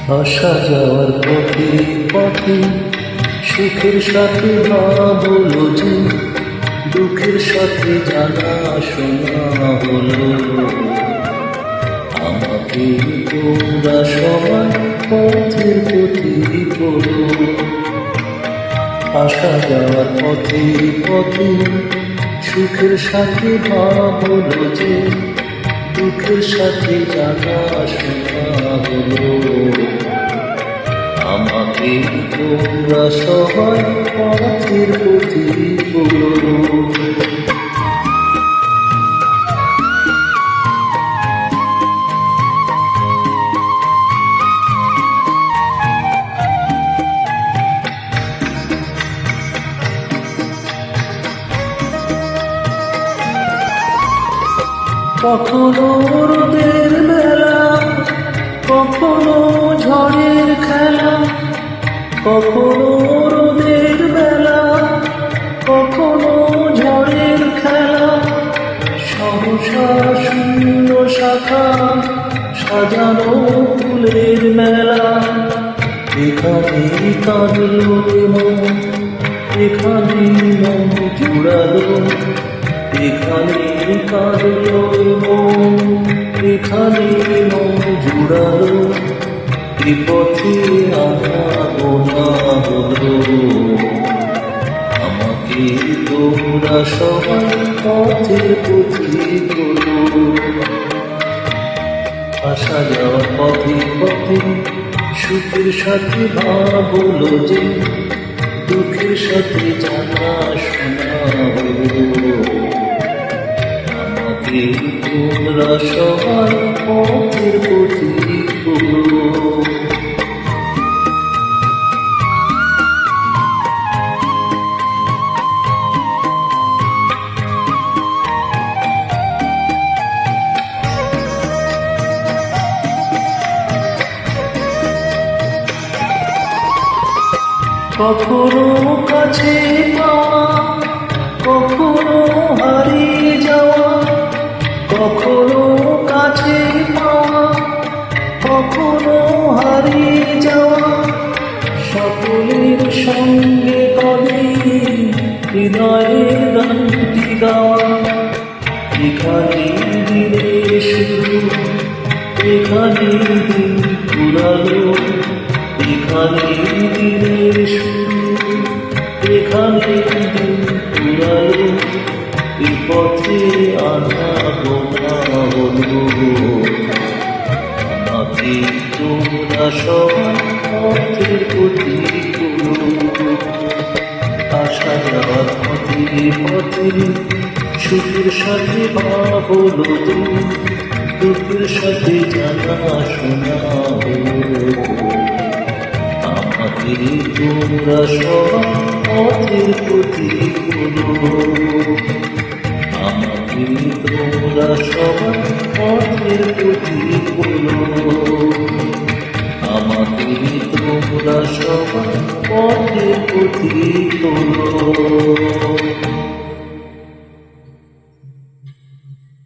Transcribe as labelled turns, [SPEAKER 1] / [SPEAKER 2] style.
[SPEAKER 1] আসা যাওয়ার পথে পথে সুখের সাথে ভাবলো যে দুঃখের সাথে জানা শোনা হলো। আমাকে তোমরা সবাই পথের প্রতি বলো। আসা যাওয়ার পথে পথে সুখের সাথে ভাবলো যে দুঃখের সাথে জানা শোনা হলো। আমাকে তোমরা সবাই পথের প্রতি বলো। কখনো রোদের বেলা, কখনো ঝড়ের খেলা, কখনো রোদের বেলা, কখনো ঝড়ের খেলা, সহসা শূন্য শাখা সাজানো ফুলের মেলা। এখানে কাঁদলো মন, এখানে মন জুড়ালো, এখানে কাঁদলো মন, এখানে মন জুড়ালো। এ পথে আনাগো না হলো। আমাকে তোমরা সবাই পথের প্রতি বলো। আসা যাওয়া পথে পথে সুখের সাথে ভাবলো যে দুঃখের সাথে জানা শোনা হলো। আমাকে তোমরা সবাই পথের প্রতি বলো। কখনো কাছে পাওয়া, কখনো হারিয়ে যাওয়া, কখনো কাছে পাওয়া, কখনো হারিয়ে যাওয়া, সকলের সঙ্গে কবে হৃদয়ের গানটি গাওয়া। এখানে দিনের শুরু, এখানে দিন ফুরালো, এখানে দিনের শুরু, এখানে দিন ফুরালো। এ পথে আনাগো না হলো। আমাকে তোমরা সবাই পথের প্রতি বলো। আসা যাওয়ার পথে পথে সুখের সাথে ভাবলো যে দুঃখের সাথে জানা শোনা হলো। আমাকে তোমরা সবাই পথের প্রতি বলো। আমাকে তোমরা সবাই পথের প্রতি বলো। আমাকে তোমরা সবাই পথের প্রতি বলো।